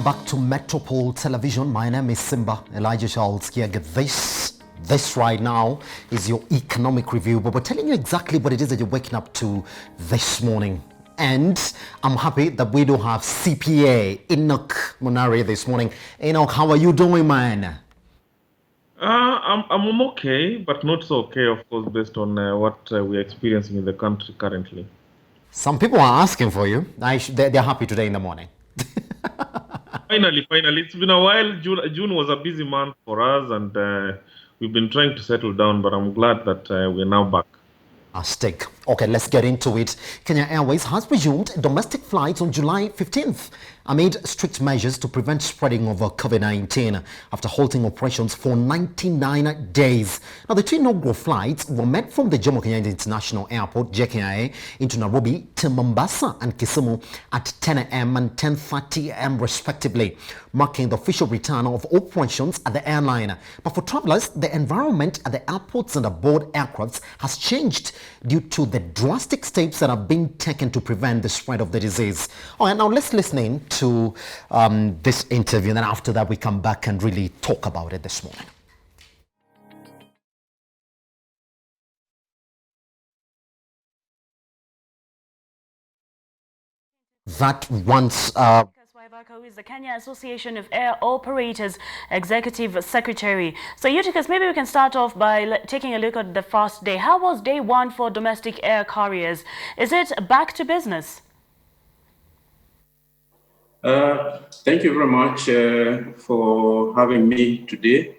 Welcome back to Metropole Television. My name is Simba Elijah Charles Kiaga. This right now is your economic review, but we're telling you exactly what it is that you're waking up to this morning. And I'm happy that we do have CPA Enoch Munari this morning. Enoch, how are you doing, man? I'm okay, but not so okay, of course, based on what we're experiencing in the country currently. Some people are asking for you. They're happy today in the morning. Finally, it's been a while. June was a busy month for us, and we've been trying to settle down, but I'm glad that we're now back. Fantastic. Okay, let's get into it. Kenya Airways has resumed domestic flights on July 15th amid strict measures to prevent spreading of COVID-19 after halting operations for 99 days. Now, the two inaugural flights were made from the Jomo Kenyatta International Airport, JKIA, into Nairobi to Mombasa and Kisumu at 10 a.m. and 10:30 a.m. respectively, marking the official return of operations at the airline. But for travelers, the environment at the airports and aboard aircrafts has changed due to the drastic steps that have been taken to prevent the spread of the disease. All right, now let's listen in to this interview, and then after that we come back and really talk about it this morning. That once who is the Kenya Association of Air Operators Executive Secretary. So Eutychus, maybe we can start off by taking a look at the first day. How was day one for domestic air carriers? Is it back to business? Thank you very much for having me today.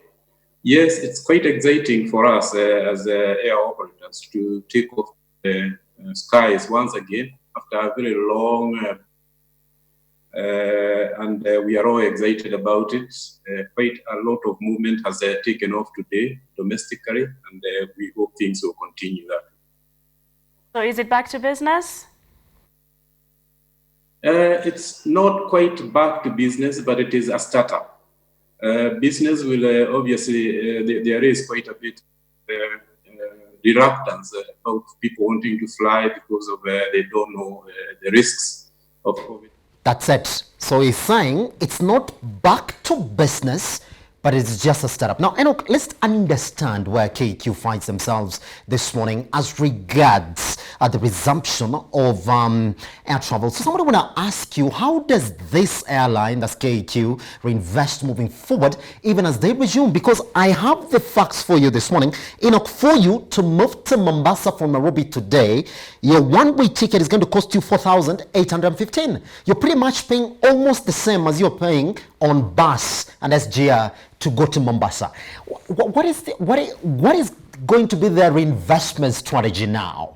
Yes, it's quite exciting for us as air operators to take off the skies once again after a very long and we are all excited about it. Quite a lot of movement has taken off today domestically, and we hope things will continue that. So is it back to business? It's not quite back to business, but it is a startup. Business will obviously, there is quite a bit reluctance about people wanting to fly because of they don't know the risks of COVID. That's it. So he's saying it's not back to business, but it's just a startup. Now, Enoch, let's understand where KQ finds themselves this morning as regards the resumption of air travel. So somebody want to ask you, how does this airline, that's KQ, reinvest moving forward, even as they resume? Because I have the facts for you this morning. Enoch, for you to move to Mombasa from Nairobi today, your one-way ticket is going to cost you 4,815. You're pretty much paying almost the same as you're paying on bus and SGR to go to Mombasa. What is going to be their reinvestment strategy now?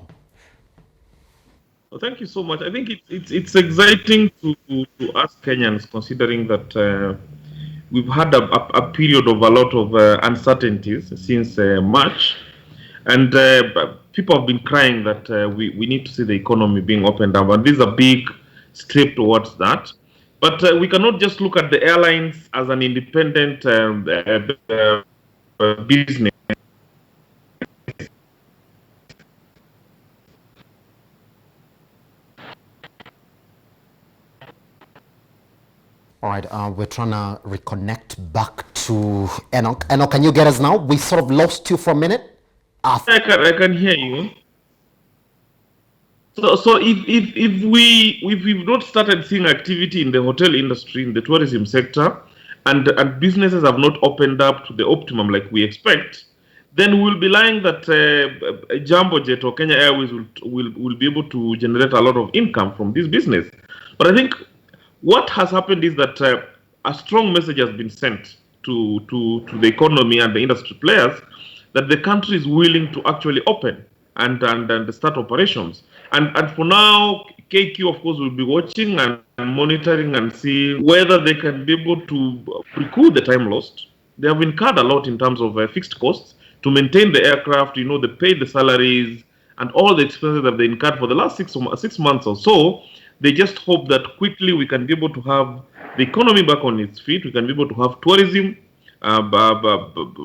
Well, thank you so much. I think it's exciting to us Kenyans, considering that we've had a period of a lot of uncertainties since March, and people have been crying that we need to see the economy being opened up, and this is a big step towards that. But we cannot just look at the airlines as an independent business. All right, we're trying to reconnect back to Enoch. Enoch, can you get us now? We sort of lost you for a minute. I can hear you. So if we've not started seeing activity in the hotel industry, in the tourism sector, and businesses have not opened up to the optimum like we expect, then we'll be lying that Jambo Jet or Kenya Airways will be able to generate a lot of income from this business. But I think what has happened is that a strong message has been sent to the economy and the industry players that the country is willing to actually open and start operations. And for now, KQ, of course, will be watching and monitoring and see whether they can be able to recoup the time lost. They have incurred a lot in terms of fixed costs to maintain the aircraft. You know, they paid the salaries and all the expenses that they incurred for the last 6 months or so. They just hope that quickly we can be able to have the economy back on its feet. We can be able to have tourism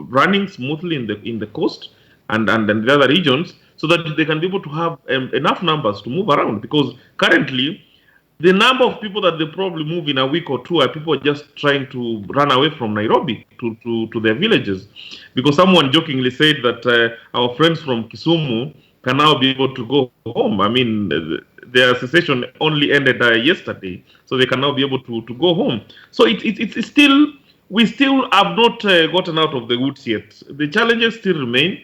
running smoothly in the coast and the other regions, so that they can be able to have enough numbers to move around. Because currently, The number of people that they probably move in a week or two are people just trying to run away from Nairobi to their villages. Because someone jokingly said that our friends from Kisumu can now be able to go home. I mean, their cessation only ended yesterday, so they can now be able to go home. So it's still, we still have not gotten out of the woods yet. The challenges still remain.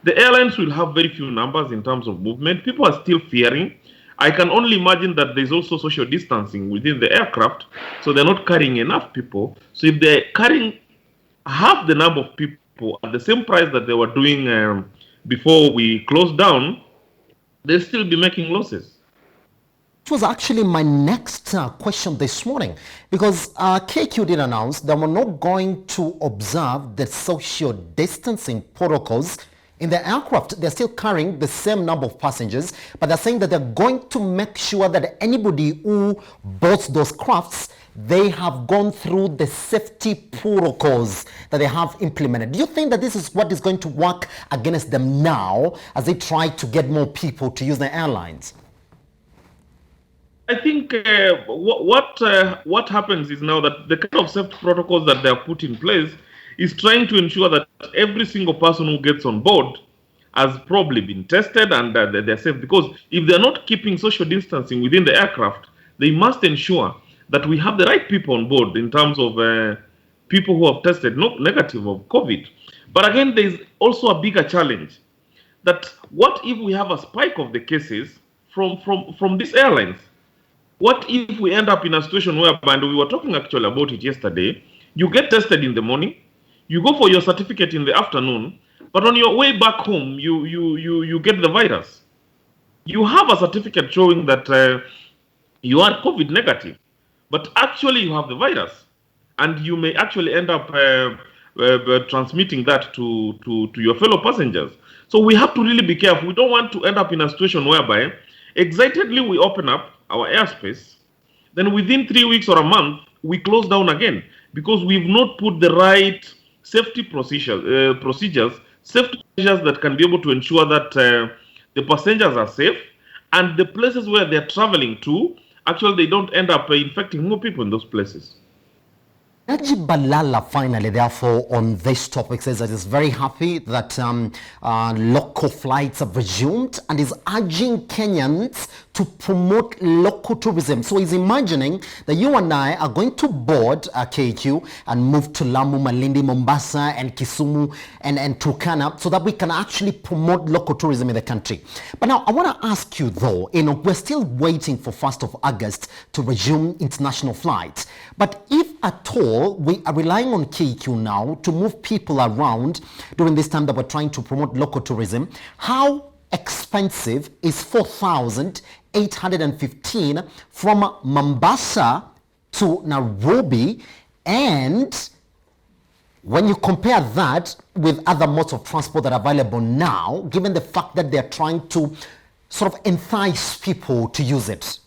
The airlines will have very few numbers in terms of movement. People are still fearing. I can only imagine that there's also social distancing within the aircraft, so they're not carrying enough people. So if they're carrying half the number of people at the same price that they were doing before we closed down, they'll still be making losses. It was actually my next question this morning, because KQ did announce that we're not going to observe the social distancing protocols in the aircraft. They're still carrying the same number of passengers, but they're saying that they're going to make sure that anybody who boards those crafts, they have gone through the safety protocols that they have implemented. Do you think that this is what is going to work against them now as they try to get more people to use the airlines? I think what happens is now that the kind of safety protocols that they have put in place is trying to ensure that every single person who gets on board has probably been tested and they're safe. Because if they're not keeping social distancing within the aircraft, they must ensure that we have the right people on board in terms of people who have tested negative of COVID. But again, there's also a bigger challenge, that what if we have a spike of the cases from these airlines? What if we end up in a situation whereby, and we were talking actually about it yesterday, you get tested in the morning, you go for your certificate in the afternoon, but on your way back home, you get the virus. You have a certificate showing that you are COVID negative, but actually you have the virus, and you may actually end up transmitting that to your fellow passengers. So we have to really be careful. We don't want to end up in a situation whereby excitedly we open up our airspace, then within 3 weeks or a month, we close down again because we've not put the right safety procedures, safety measures that can be able to ensure that the passengers are safe, and the places where they're traveling to, actually they don't end up infecting more people in those places. Najib Balala finally, therefore, on this topic says that he's very happy that local flights have resumed and is urging Kenyans to promote local tourism. So he's imagining that you and I are going to board KQ and move to Lamu, Malindi, Mombasa and Kisumu and Turkana so that we can actually promote local tourism in the country. But now I want to ask you though, we're still waiting for 1st of August to resume international flights. But if at all we are relying on KQ now to move people around during this time that we're trying to promote local tourism, how expensive is 4,815 from Mombasa to Nairobi? And when you compare that with other modes of transport that are available now, given the fact that they're trying to sort of entice people to use it?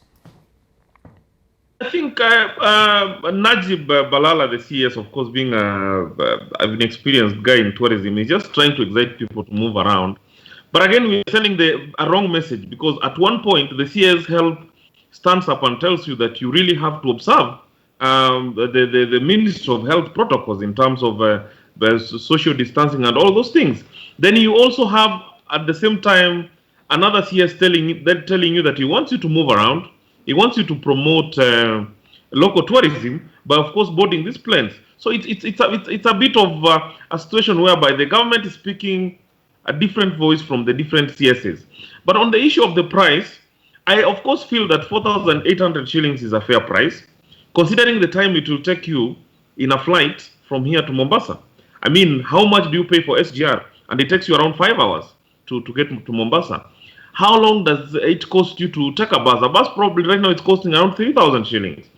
I think Najib Balala, the CS, of course, being an experienced guy in tourism, is just trying to excite people to move around. But again, we're sending a wrong message, because at one point, the CS help stands up and tells you that you really have to observe the Ministry of Health protocols in terms of social distancing and all those things. Then you also have, at the same time, another CS telling you that he wants you to move around. He wants you to promote local tourism by, of course, boarding these planes. So it's a bit of a situation whereby the government is speaking a different voice from the different CSs. But on the issue of the price, I, of course, feel that 4,800 shillings is a fair price, considering the time it will take you in a flight from here to Mombasa. I mean, how much do you pay for SGR? And it takes you around 5 hours to get to Mombasa. How long does it cost you to take a bus? A bus probably right now it's costing around 3,000 shillings.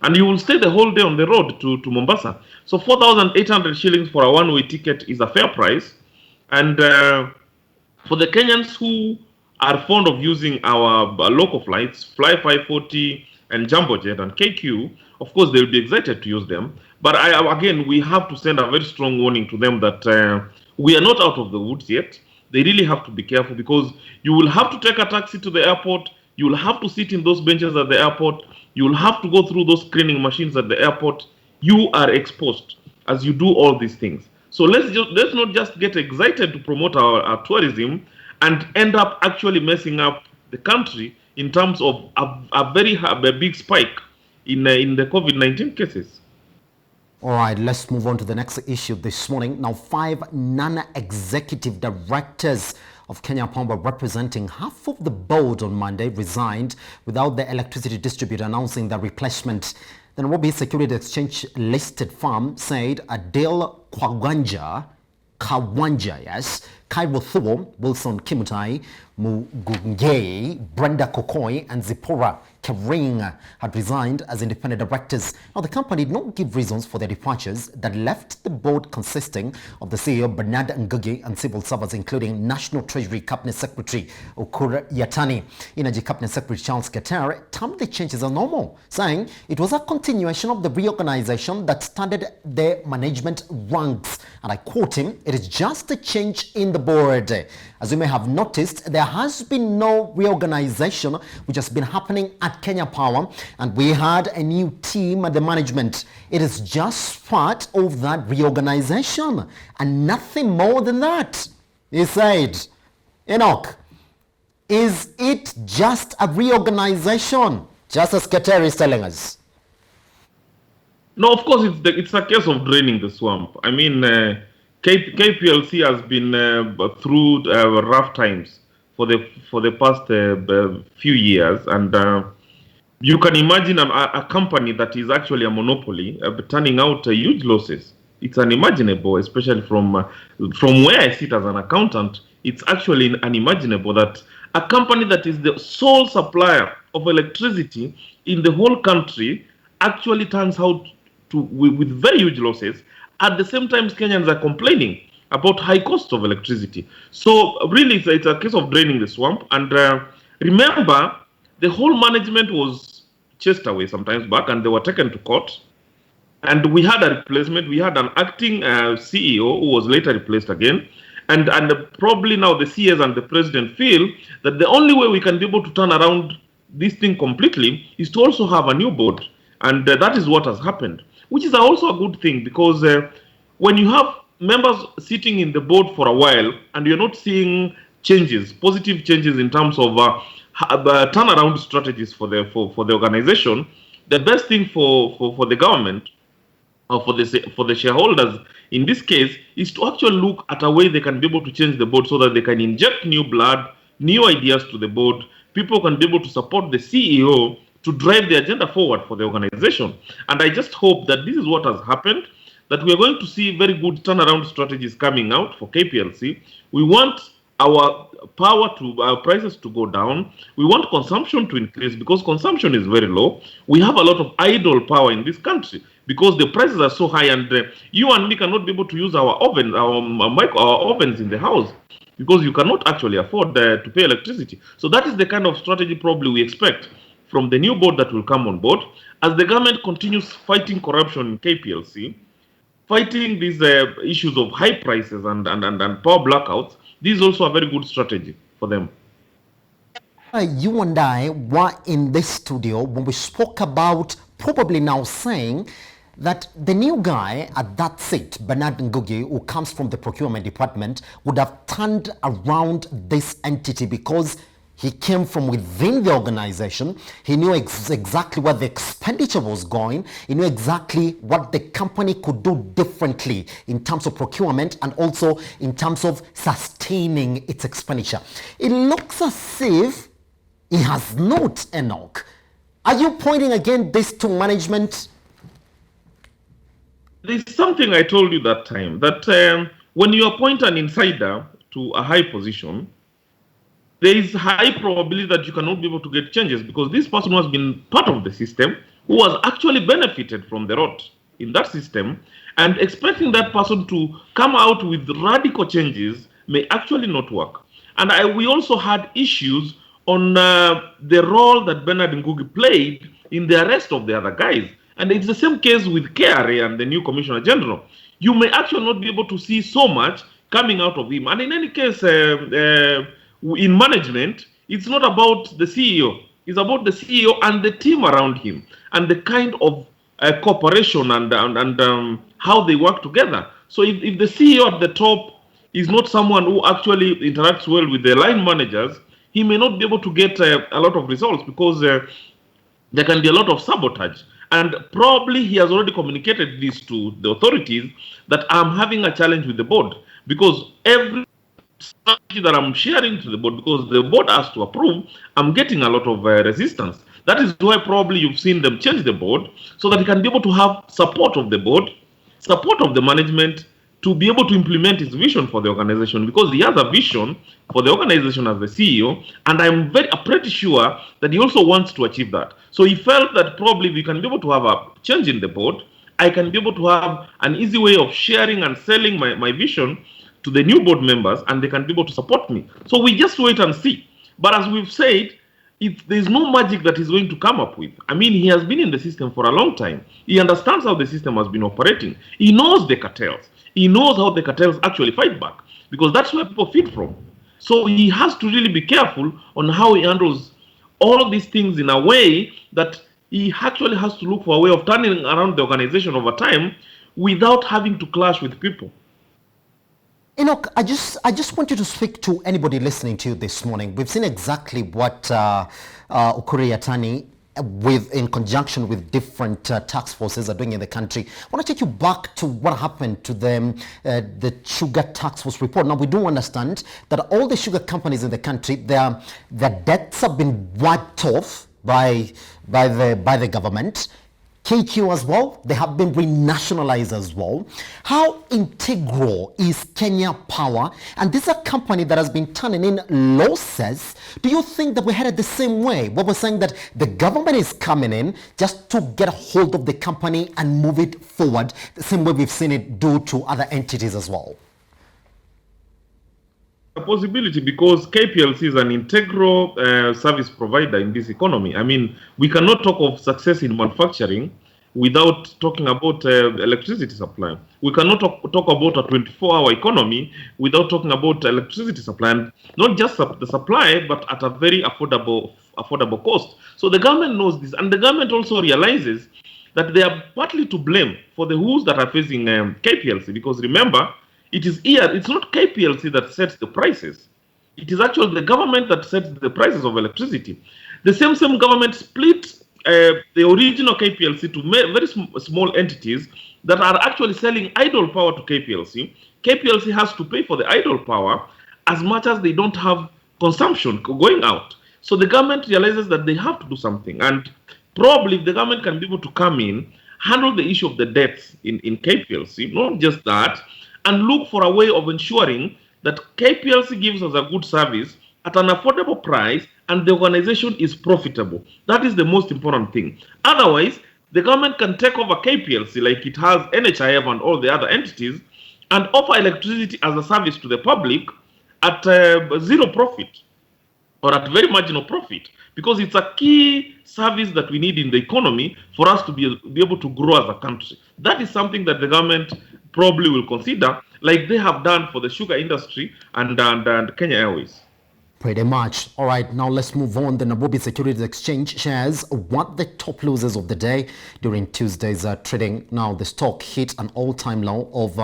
And you will stay the whole day on the road to Mombasa. So 4,800 shillings for a one-way ticket is a fair price. And for the Kenyans who are fond of using our local flights, Fly 540 and Jumbo Jet and KQ, of course they'll be excited to use them. But again, we have to send a very strong warning to them that we are not out of the woods yet. They really have to be careful, because you will have to take a taxi to the airport. You will have to sit in those benches at the airport. you'll have to go through those screening machines at the airport. You are exposed as you do all these things. So let's not just get excited to promote our tourism and end up actually messing up the country in terms of a big spike in the COVID-19 cases. All right, let's move on to the next issue this morning. Now, 5 non-executive directors of Kenya Power, representing half of the board on Monday, resigned without the electricity distributor announcing their replacement. The Nairobi Security Exchange listed firm said Adele Kawanja, yes, Cairo Thuo, Wilson Kimutai, Mugunge, Brenda Kokoi, and Zipporah Kering had resigned as independent directors. Now, the company did not give reasons for their departures that left the board consisting of the CEO Bernard Ngugi and civil servants, including National Treasury Cabinet Secretary Ukur Yatani. Energy Cabinet Secretary Charles Keter termed the changes as normal, saying it was a continuation of the reorganization that started the management ranks. And I quote him, "It is just a change in the board. As you may have noticed, there has been no reorganization which has been happening at Kenya Power, and we had a new team at the management. It is just part of that reorganization and nothing more than that," he said. Enoch, is it just a reorganization, just as Keter is telling us? No, of course, it's a case of draining the swamp. I mean, KPLC has been through rough times for the past few years, and you can imagine a company that is actually a monopoly turning out huge losses. It's unimaginable, especially from where I sit as an accountant. It's actually unimaginable that a company that is the sole supplier of electricity in the whole country actually turns out with very huge losses. At the same time, Kenyans are complaining about high cost of electricity. So really, it's a case of draining the swamp. And remember, the whole management was chased away sometimes back, and they were taken to court. And we had a replacement. We had an acting CEO who was later replaced again. And probably now the CS and the president feel that the only way we can be able to turn around this thing completely is to also have a new board. And that is what has happened, which is also a good thing, because when you have members sitting in the board for a while and you're not seeing changes, positive changes in terms of turnaround strategies for the organization, the best thing for the government or for the shareholders in this case is to actually look at a way they can be able to change the board so that they can inject new blood, new ideas to the board. People can be able to support the CEO to drive the agenda forward for the organization. And I just hope that this is what has happened, that we are going to see very good turnaround strategies coming out for KPLC. We want our prices to go down. We want consumption to increase because consumption is very low. We have a lot of idle power in this country because the prices are so high, and you and me cannot be able to use our ovens, our ovens in the house because you cannot actually afford to pay electricity. So that is the kind of strategy probably we expect from the new board that will come on board as the government continues fighting corruption in KPLC, fighting these issues of high prices and power blackouts. This is also a very good strategy for them. You and I were in this studio when we spoke about probably now saying that the new guy at that seat, Bernard Ngugi, who comes from the procurement department, would have turned around this entity because he came from within the organization. He knew exactly where the expenditure was going. He knew exactly what the company could do differently in terms of procurement and also in terms of sustaining its expenditure. It looks as if he has not, Enoch. Are you pointing again this to management? There's something I told you that time, that when you appoint an insider to a high position, there is high probability that you cannot be able to get changes because this person has been part of the system who has actually benefited from the rot in that system, and expecting that person to come out with radical changes may actually not work. And we also had issues on the role that Bernard Ngugi played in the arrest of the other guys. And it's the same case with KRA and the new Commissioner General. You may actually not be able to see so much coming out of him. And in any case, in management, it's not about the CEO. It's about the CEO and the team around him and the kind of cooperation and how they work together. So if the CEO at the top is not someone who actually interacts well with the line managers, he may not be able to get a lot of results because there can be a lot of sabotage. And probably he has already communicated this to the authorities that I'm having a challenge with the board because every strategy that I'm sharing to the board, because the board has to approve, I'm getting a lot of resistance. That is why probably you've seen them change the board so that he can be able to have support of the board, support of the management, to be able to implement his vision for the organization, because he has a vision for the organization as the CEO, and I'm pretty sure that he also wants to achieve that. So he felt that probably we can be able to have a change in the board. I can be able to have an easy way of sharing and selling my vision to the new board members, and they can be able to support me. So we just wait and see. But as we've said, there's no magic that he's going to come up with. I mean, he has been in the system for a long time. He understands how the system has been operating. He knows the cartels. He knows how the cartels actually fight back, because that's where people feed from. So he has to really be careful on how he handles all of these things in a way that he actually has to look for a way of turning around the organization over time without having to clash with people. Enoch, I just want you to speak to anybody listening to you this morning. We've seen exactly what Ukur Yatani, in conjunction with different task forces, are doing in the country. I want to take you back to what happened to them, the sugar task force report. Now, we do understand that all the sugar companies in the country, their debts have been wiped off by the government. KQ as well, they have been renationalized as well. How integral is Kenya Power? And this is a company that has been turning in losses. Do you think that we're headed the same way? What we're saying, that the government is coming in just to get a hold of the company and move it forward, the same way we've seen it do to other entities as well? A possibility, because KPLC is an integral service provider in this economy. I mean, we cannot talk of success in manufacturing without talking about electricity supply. We cannot talk about a 24-hour economy without talking about electricity supply, and not just the supply, but at a very affordable cost. So the government knows this, and the government also realizes that they are partly to blame for the woes that are facing KPLC, because remember, it's not KPLC that sets the prices. It is actually the government that sets the prices of electricity. The same government split the original KPLC to very small entities that are actually selling idle power to KPLC. KPLC has to pay for the idle power as much as they don't have consumption going out. So the government realizes that they have to do something. And probably if the government can be able to come in, handle the issue of the debts in KPLC, not just that, and look for a way of ensuring that KPLC gives us a good service at an affordable price and the organization is profitable. That is the most important thing. Otherwise, the government can take over KPLC like it has NHIF and all the other entities and offer electricity as a service to the public at zero profit or at very marginal profit, because it's a key service that we need in the economy for us to be able to grow as a country. That is something that the government probably will consider, like they have done for the sugar industry and Kenya Airways. Pretty much. All right, now let's move on. The Nairobi Securities Exchange shares were the top losers of the day during Tuesday's trading. Now, the stock hit an all-time low of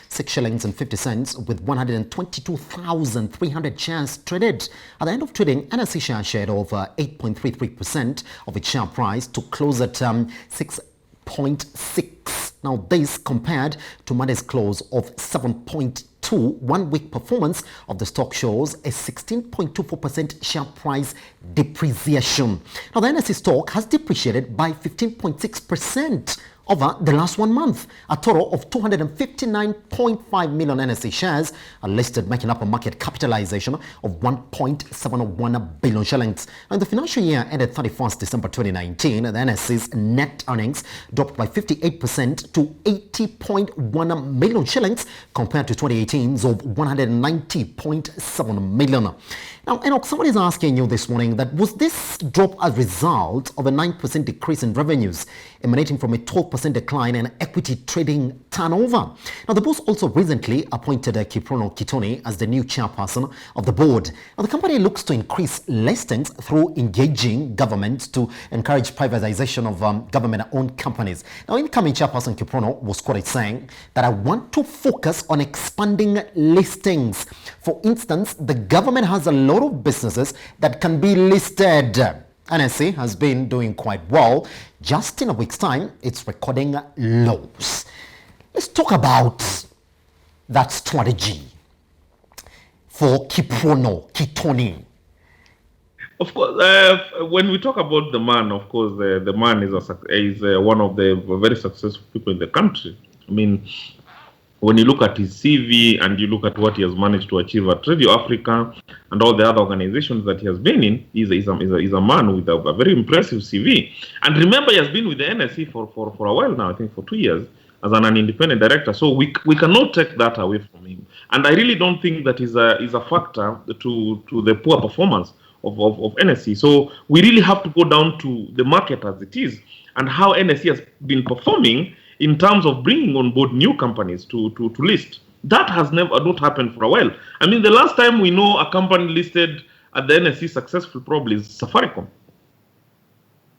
6 shillings and 50 cents with 122,300 shares traded. At the end of trading, NSE share of 8.33% of its share price to close at 6.6. Now, this compared to Monday's close of 7.2. 1-week performance of the stock shows a 16.24% share price depreciation. Now, the NSE stock has depreciated by 15.6% over the last 1 month. A total of 259.5 million NSE shares are listed, making up a market capitalization of 1.701 billion shillings. And the financial year ended 31st December 2019, the NSE's net earnings dropped by 58% to 80.1 million shillings compared to 2018's of 190.7 million. Now, Enoch, somebody is asking you this morning that was this drop a result of a 9% decrease in revenues emanating from a 12% 12% decline in equity trading turnover. Now, the boss also recently appointed Kiprono Kitone as the new chairperson of the board. Now, the company looks to increase listings through engaging government to encourage privatization of government-owned companies. Now, incoming chairperson Kiprono was quoted saying that I want to focus on expanding listings. For instance, the government has a lot of businesses that can be listed. NSE has been doing quite well. Just in a week's time, it's recording lows. Let's talk about that strategy for Kiprono Kitone. Of course, when we talk about the man, of course, the man is one of the very successful people in the country. I mean, when you look at his CV and you look at what he has managed to achieve at Radio Africa and all the other organizations that he has been in, he's a man with a very impressive CV. And remember, he has been with the NSE for a while now, I think for 2 years, as an independent director. So we cannot take that away from him. And I really don't think that is a factor to the poor performance of NSE. So we really have to go down to the market as it is and how NSE has been performing in terms of bringing on board new companies to list. That has not happened for a while. I mean, the last time we know a company listed at the NSE successful probably is Safaricom.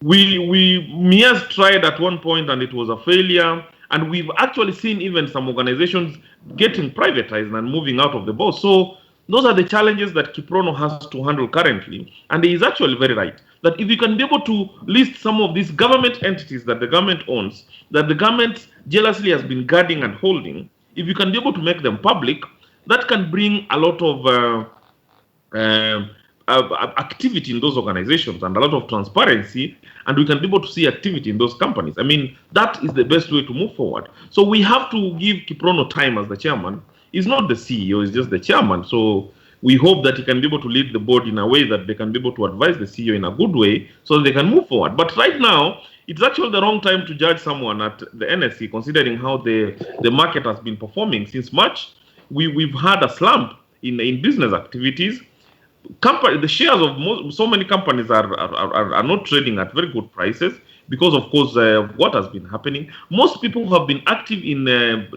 Mias tried at one point and it was a failure. And we've actually seen even some organizations getting privatized and moving out of the board. So those are the challenges that Kiprono has to handle currently. And he is actually very right that if you can be able to list some of these government entities that the government owns, that the government jealously has been guarding and holding, if you can be able to make them public, that can bring a lot of activity in those organizations and a lot of transparency, and we can be able to see activity in those companies. I mean, that is the best way to move forward. So we have to give Kiprono time as the chairman. He's not the CEO, he's just the chairman. So we hope that he can be able to lead the board in a way that they can be able to advise the CEO in a good way so that they can move forward. But right now, it's actually the wrong time to judge someone at the NSE, considering how the market has been performing since March. We've had a slump in business activities. The shares of so many companies are not trading at very good prices because, of course, what has been happening. Most people who have been active in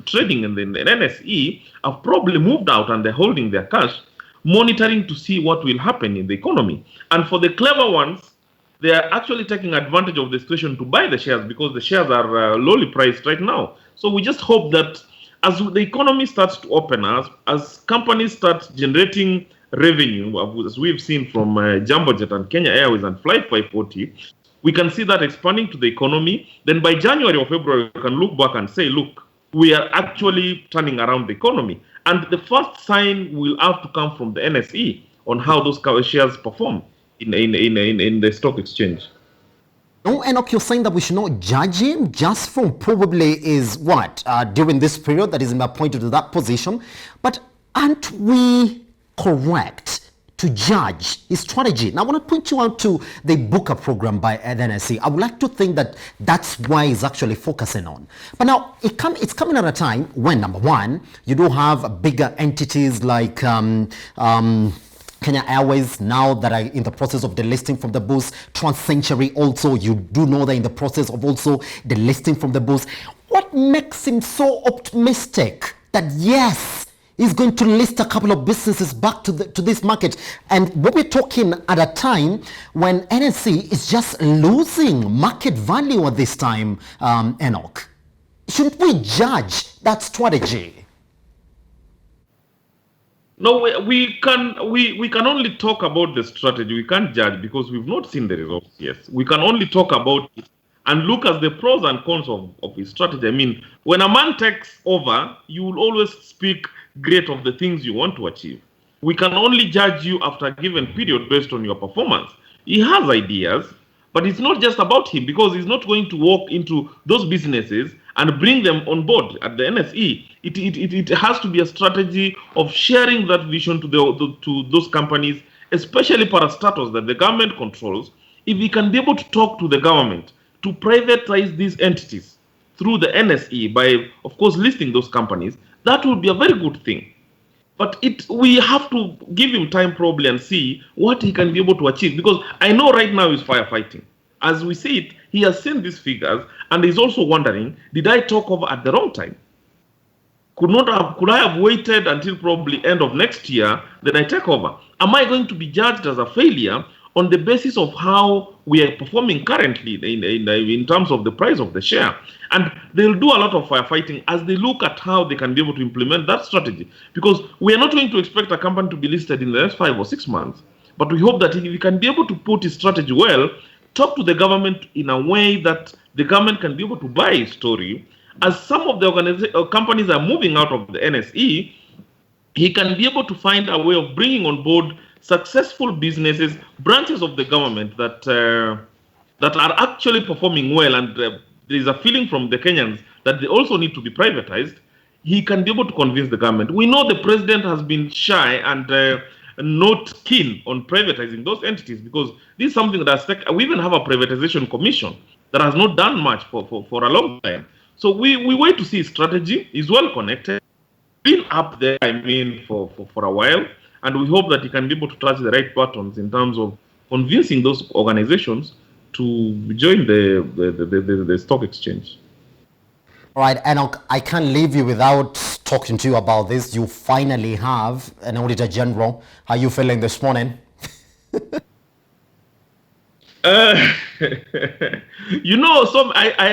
trading in the NSE have probably moved out and they're holding their cash, monitoring to see what will happen in the economy. And for the clever ones, they are actually taking advantage of the situation to buy the shares because the shares are lowly priced right now. So we just hope that as the economy starts to open, as companies start generating revenue, as we've seen from Jambojet and Kenya Airways and Flight 540, we can see that expanding to the economy. Then by January or February, we can look back and say, look, we are actually turning around the economy. And the first sign will have to come from the NSE on how those shares perform in the stock exchange. No, Enoch, you're saying that we should not judge him just from probably is what, during this period that is appointed to that position. But aren't we correct to judge his strategy? Now, I want to point you out to the Booker program by NSE. I would like to think that that's why he's actually focusing on. But now, it's coming at a time when, number one, you do have bigger entities like Kenya Airways now that are in the process of delisting from the boost. TransCentury also, you do know they're in the process of also delisting from the boost. What makes him so optimistic that yes, he's going to list a couple of businesses back to this market? And what we're talking at a time when NSE is just losing market value at this time, Enoch. Shouldn't we judge that strategy? No, we can only talk about the strategy. We can't judge because we've not seen the results yet. We can only talk about it and look at the pros and cons of his strategy. I mean, when a man takes over, you will always speak great of the things you want to achieve. We can only judge you after a given period based on your performance. He has ideas, but it's not just about him because he's not going to walk into those businesses and bring them on board at the NSE. It has to be a strategy of sharing that vision to those companies, especially parastatals that the government controls. If we can be able to talk to the government to privatize these entities through the NSE by, of course, listing those companies, that would be a very good thing. But we have to give him time probably and see what he can be able to achieve. Because I know right now he's firefighting. as we see it, he has seen these figures and is also wondering, did I talk over at the wrong time? Could I have waited until probably end of next year, then I take over? Am I going to be judged as a failure on the basis of how we are performing currently in terms of the price of the share? And they'll do a lot of firefighting as they look at how they can be able to implement that strategy. Because we are not going to expect a company to be listed in the next 5 or 6 months. But we hope that if we can be able to put his strategy well, talk to the government in a way that the government can be able to buy his story. As some of the companies are moving out of the NSE, he can be able to find a way of bringing on board successful businesses, branches of the government that are actually performing well, and there is a feeling from the Kenyans that they also need to be privatized. He can be able to convince the government. We know the president has been shy and not keen on privatizing those entities, because this is something that we even have a privatization commission that has not done much for a long time. So we wait to see his strategy. He's well connected, been up there, for a while, and we hope that he can be able to touch the right buttons in terms of convincing those organizations to join the stock exchange. All right, Enoch, I can't leave you without talking to you about this. You finally have an Auditor General. How are you feeling this morning? I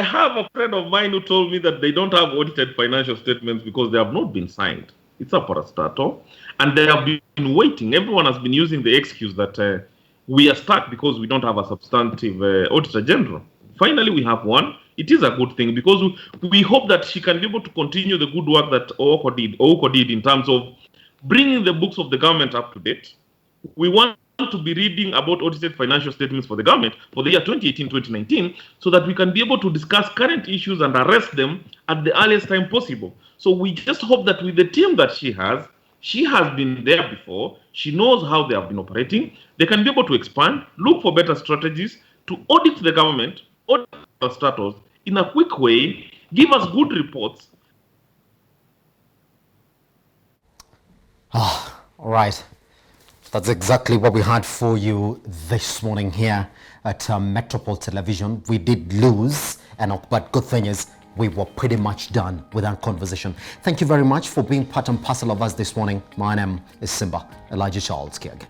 have a friend of mine who told me that they don't have audited financial statements because they have not been signed. It's a parastato, and they have been waiting. Everyone has been using the excuse that we are stuck because we don't have a substantive Auditor General. Finally, we have one. It is a good thing because we hope that she can be able to continue the good work that OOCO did in terms of bringing the books of the government up to date. We want to be reading about audited financial statements for the government for the year 2018-2019 so that we can be able to discuss current issues and arrest them at the earliest time possible. So we just hope that with the team that she has been there before, she knows how they have been operating, they can be able to expand, look for better strategies to audit the government, audit our status in a quick way, give us good reports. All right. That's exactly what we had for you this morning here at Metropole Television. We did lose, but good thing is we were pretty much done with our conversation. Thank you very much for being part and parcel of us this morning. My name is Simba Elijah Charles Kiag.